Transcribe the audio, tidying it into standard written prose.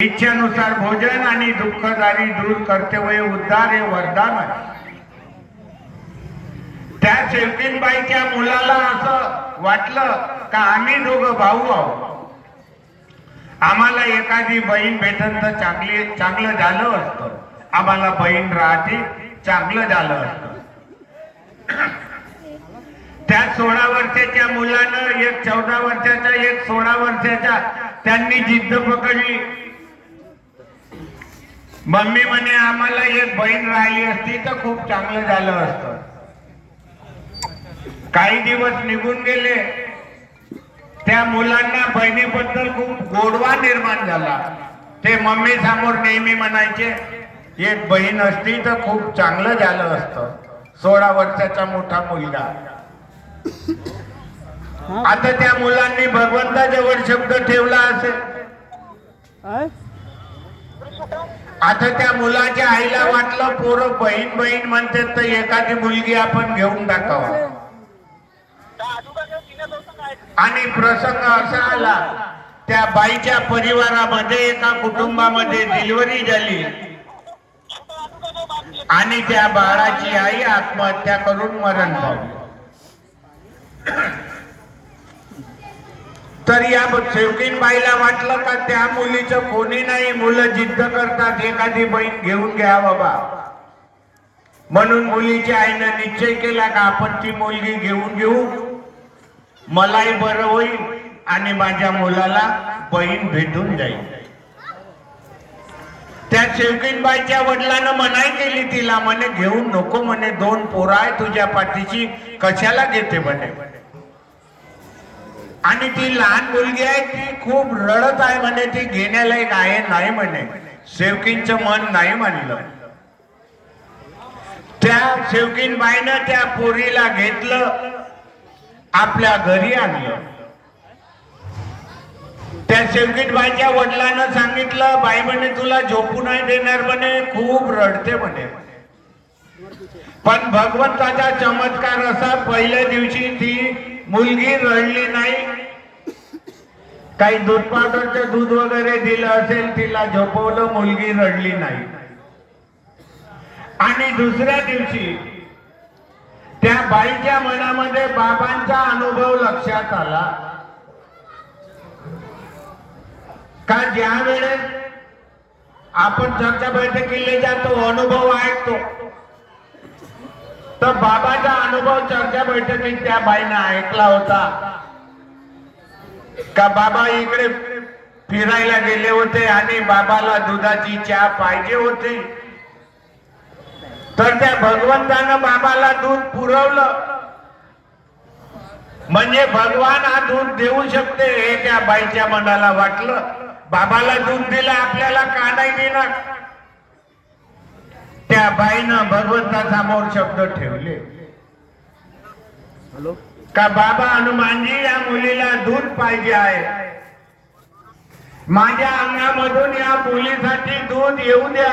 इच्छेनुसार भोजन आणि दुःखदारी दूर कर्तव्य उद्धार हे वरदान आहे। त्या शेवकीनबाईच्या मुलाला असं वाटलं का आम्ही दोघं भाऊ आहोत, आम्हाला एखादी बहीण भेटत तर चांगलं झालं असतं, आम्हाला बहीण राहते चांगलं झालं असतं। त्या 16 वर्षाच्या मुलानं एक 14 वर्षाचा एक 16 वर्षाचा त्यांनी जिद्द पकडली। मम्मी म्हणे आम्हाला एक बहीण राहिली असती तर खूप चांगलं झालं असतं। काही दिवस निघून गेले, त्या मुलांना बहिणीबद्दल खूप गोडवा निर्माण झाला। ते मम्मी समोर नेहमी म्हणायचे एक बहीण असती तर खूप चांगलं झालं असतं। 16 वर्षाचा मोठा मुलगा। आता त्या मुलांनी भगवंताजवळ शब्द ठेवला असेल। आता त्या मुलाच्या आईला वाटलं पोरं बहीण बहीण म्हणतात तर एखादी मुलगी आपण घेऊन टाकावा। आणि प्रसंग असा आला, त्या बाईच्या परिवारामध्ये एका कुटुंबामध्ये डिलिव्हरी झाली आणि त्या बाळाची आई आत्महत्या करून मरण पावली। तर या शेवकीनबाईला वाटलं का त्या मुलीचं कोणी नाही, मुलं जिद्द करतात एखादी बहीण घेऊन घ्या बाबा। म्हणून मुलीच्या आईने निश्चय केला का आपण ती मुलगी घेऊन घेऊ, मलाही बरं होईल आणि माझ्या मुलाला बहीण भेटून जाईल। त्या शेवकीनबाईच्या वडिलांना मनाई केली तिला, म्हणे घेऊन नको म्हणे, 2 पोरं आहे तुझ्या पाठीची, कशाला घेते म्हणे। आणि ती लहान मुलगी आहे ती खूप रडत आहे म्हणे, ती घेण्यालायक आहे नाही म्हणे। शेवकींचं मन नाही मानलं। त्या शेवकीनबाईनं त्या पोरीला घेतलं, आपल्या घरी आणलं। त्या शेवकीनबाईच्या वडिलांना सांगितलं बाई म्हणे तुला झोपू नाही देणार म्हणे, खूप रडते म्हणे। पण भगवंताचा चमत्कार असा, पहिल्या दिवशी ती मुलगी रडली नाही। काही दूध पावडरचं दूध वगैरे दिलं असेल, तिला झोपवलं, मुलगी रडली नाही। आणि दुसऱ्या दिवशी त्या बाईच्या मनामध्ये बाबांचा अनुभव लक्षात आला का ज्या वेळेस आपण चर्चा बैठकीला जातो, अनुभव ऐकतो, तर बाबाचा अनुभव चर्चा बैठकीत त्या बाईने ऐकला होता का बाबा इकडे फिरायला गेले होते आणि बाबाला दुधाची चहा पाहिजे होती, तर त्या भगवंतानं बाबाला दूध पुरवलं। म्हणजे भगवान हा दूध देऊ शकते हे त्या बाईच्या मनाला वाटलं। बाबाला दूध दिलं, आपल्याला का नाही देणार। त्या बाईनं भगवंतासमोर शब्द ठेवले का बाबा हनुमानजी या मुलीला दूध पाहिजे आहे, माझ्या अंगामधून या मुलीसाठी दूध येऊ द्या।